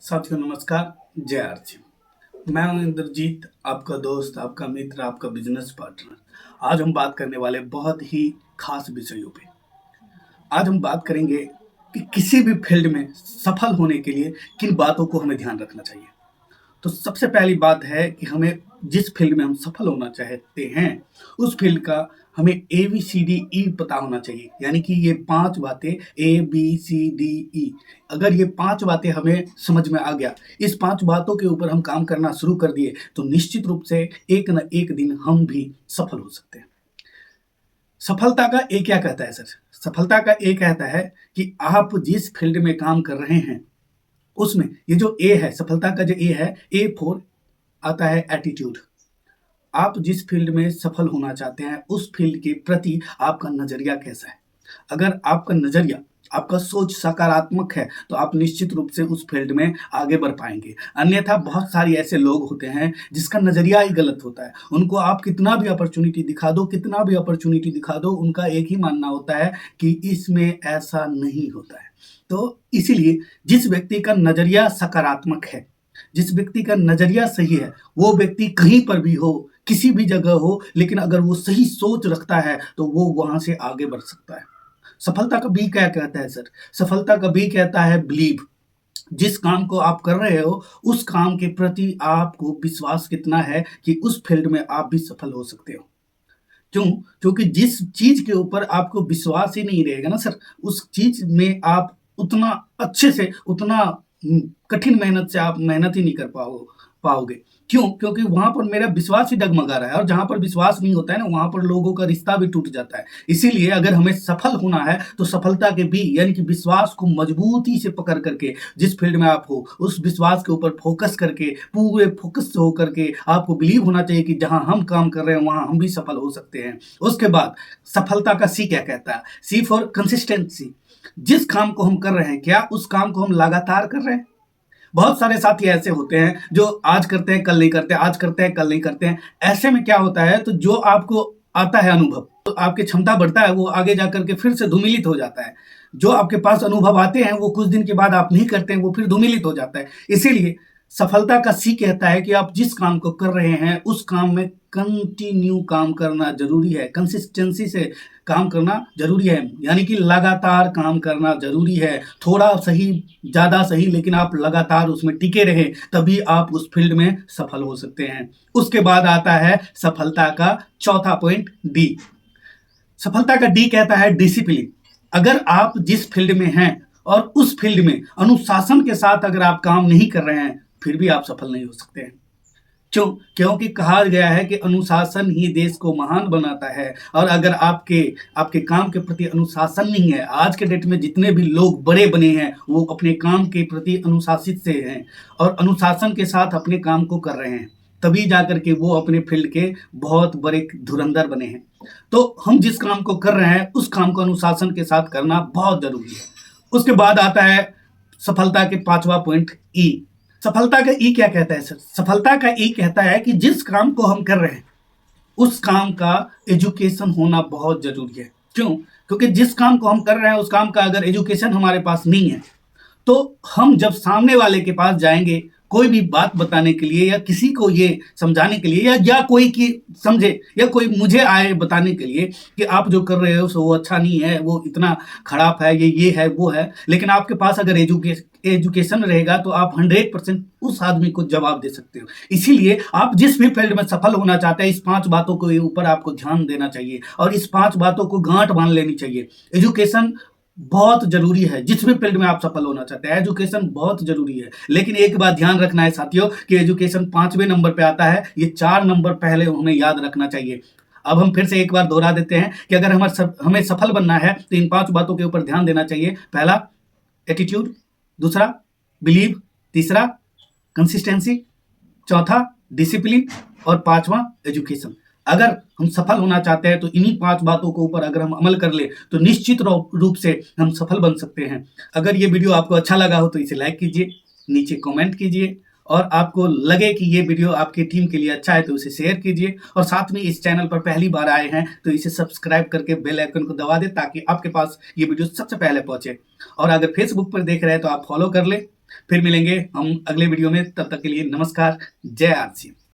साथियों नमस्कार, जय आरती। मैं हूं इंद्रजीत, आपका दोस्त, आपका मित्र, आपका बिजनेस पार्टनर। आज हम बात करने वाले बहुत ही खास विषयों पे। आज हम बात करेंगे कि किसी भी फील्ड में सफल होने के लिए किन बातों को हमें ध्यान रखना चाहिए। तो सबसे पहली बात है कि हमें जिस फील्ड में हम सफल होना चाहते हैं, उस फील्ड का हमें ABCDE पता होना चाहिए। यानी कि ये 5 बातें ABCDE, अगर ये 5 बातें हमें समझ में आ गया, इस 5 बातों के ऊपर हम काम करना शुरू कर दिए, तो निश्चित रूप से एक न एक दिन हम भी सफल हो सकते हैं। सफलता का ए क्या कहता है सर? सफलता का ए कहता है कि आप जिस फील्ड में काम कर रहे हैं, उसमें ये जो ए है, सफलता का जो ए है, ए फॉर आता है एटीट्यूड। आप जिस फील्ड में सफल होना चाहते हैं, उस फील्ड के प्रति आपका नजरिया कैसा है? अगर आपका नजरिया, आपका सोच सकारात्मक है, तो आप निश्चित रूप से उस फील्ड में आगे बढ़ पाएंगे। अन्यथा बहुत सारे ऐसे लोग होते हैं जिसका नजरिया ही गलत होता है। उनको आप कितना भी अपॉर्चुनिटी दिखा दो, कितना भी अपॉर्चुनिटी दिखा दो, उनका एक ही मानना होता है कि इसमें ऐसा नहीं होता है। तो इसीलिए जिस व्यक्ति का नजरिया सकारात्मक है, जिस व्यक्ति का नजरिया सही है, वो व्यक्ति कहीं पर भी हो, किसी भी जगह हो, लेकिन अगर वो सही सोच रखता है तो वो वहां से आगे बढ़ सकता है। सफलता का बी क्या कहता है सर? सफलता का बी कहता है बिलीव। जिस काम को आप कर रहे हो, उस काम के प्रति आपको विश्वास कितना है कि उस फील्ड में आप भी सफल हो सकते हो। क्यों? क्योंकि जिस चीज के ऊपर आपको विश्वास ही नहीं रहेगा ना सर, उस चीज में आप उतना अच्छे से, उतना कठिन मेहनत से आप मेहनत ही नहीं कर पाओगे। क्यों? क्योंकि वहां पर मेरा विश्वास ही डगमगा रहा है, और जहां पर विश्वास नहीं होता है ना, वहां पर लोगों का रिश्ता भी टूट जाता है। इसीलिए अगर हमें सफल होना है, तो सफलता के भी यानी कि विश्वास को मजबूती से पकड़ करके, जिस फील्ड में आप हो, उस विश्वास के ऊपर फोकस करके, पूरे फोकस होकर के आपको बिलीव होना चाहिए कि जहां हम काम कर रहे हैं वहां हम भी सफल हो सकते हैं। उसके बाद सफलता का सी क्या कहता है? सी फॉर कंसिस्टेंसी। जिस काम को हम कर रहे हैं, क्या उस काम को हम लगातार कर रहे हैं? बहुत सारे साथी ऐसे होते हैं जो आज करते हैं कल नहीं करते, आज करते हैं कल नहीं करते हैं। ऐसे में क्या होता है, तो जो आपको आता है अनुभव, तो आपकी क्षमता बढ़ता है, वो आगे जाकर के फिर से धूमिलित हो जाता है। जो आपके पास अनुभव आते हैं, वो कुछ दिन के बाद आप नहीं करते हैं, वो फिर धूमिलित हो जाता है। इसीलिए सफलता का सी कहता है कि आप जिस काम को कर रहे हैं, उस काम में कंटिन्यू काम करना जरूरी है, कंसिस्टेंसी से काम करना जरूरी है। यानी कि लगातार काम करना जरूरी है। थोड़ा सही, ज्यादा सही, लेकिन आप लगातार उसमें टिके रहे, तभी आप उस फील्ड में सफल हो सकते हैं। उसके बाद आता है सफलता का चौथा पॉइंट, डी। सफलता का डी कहता है डिसिप्लिन। अगर आप जिस फील्ड में हैं और उस फील्ड में अनुशासन के साथ अगर आप काम नहीं कर रहे हैं, फिर भी आप सफल नहीं हो सकते हैं। क्यों? क्योंकि कहा गया है कि अनुशासन ही देश को महान बनाता है। और अगर आपके आपके काम के प्रति अनुशासन नहीं है, आज के डेट में जितने भी लोग बड़े बने हैं, वो अपने काम के प्रति अनुशासित से हैं और अनुशासन के साथ अपने काम को कर रहे हैं, तभी जाकर के वो अपने फील्ड के बहुत बड़े धुरंधर बने हैं। तो हम जिस काम को कर रहे हैं, उस काम को अनुशासन के साथ करना बहुत जरूरी है। उसके बाद आता है सफलता के पांचवा पॉइंट, ई। सफलता का ई क्या कहता है सर? सफलता का ई कहता है कि जिस काम को हम कर रहे हैं, उस काम का एजुकेशन होना बहुत जरूरी है। क्यों? क्योंकि जिस काम को हम कर रहे हैं, उस काम का अगर एजुकेशन हमारे पास नहीं है, तो हम जब सामने वाले के पास जाएंगे कोई भी बात बताने के लिए, या किसी को ये समझाने के लिए, या कोई की समझे, या कोई मुझे आए बताने के लिए कि आप जो कर रहे हो सो वो अच्छा नहीं है, वो इतना खराब है, ये है वो है, लेकिन आपके पास अगर एजुकेशन रहेगा तो आप 100% उस आदमी को जवाब दे सकते हो। इसीलिए आप जिस भी फील्ड में सफल होना चाहते हैं, इस 5 बातों के ऊपर आपको ध्यान देना चाहिए और इस 5 बातों को गांठ बांध लेनी चाहिए। एजुकेशन बहुत जरूरी है। जिस भी फील्ड में आप सफल होना चाहते हैं, एजुकेशन बहुत जरूरी है। लेकिन एक बात ध्यान रखना है साथियों कि एजुकेशन 5वें नंबर पे आता है, ये 4 नंबर पहले हमें याद रखना चाहिए। अब हम फिर से एक बार दोहरा देते हैं कि अगर हमें सफल बनना है तो इन 5 बातों के ऊपर ध्यान देना चाहिए। पहला एटीट्यूड, दूसरा बिलीव, तीसरा कंसिस्टेंसी, चौथा डिसिप्लिन और पांचवा एजुकेशन। अगर हम सफल होना चाहते हैं तो इन्हीं 5 बातों के ऊपर अगर हम अमल कर ले तो निश्चित रूप से हम सफल बन सकते हैं। अगर ये वीडियो आपको अच्छा लगा हो तो इसे लाइक कीजिए, नीचे कमेंट कीजिए, और आपको लगे कि ये वीडियो आपकी टीम के लिए अच्छा है तो इसे शेयर कीजिए, और साथ में इस चैनल पर पहली बार आए हैं तो इसे सब्सक्राइब करके बेल आइकन को दबा दें ताकि आपके पास ये वीडियो सबसे पहले पहुंचे। और अगर फेसबुक पर देख रहे हैं तो आप फॉलो कर लें, फिर मिलेंगे हम अगले वीडियो में, तब तक के लिए नमस्कार। जय आर सी एम।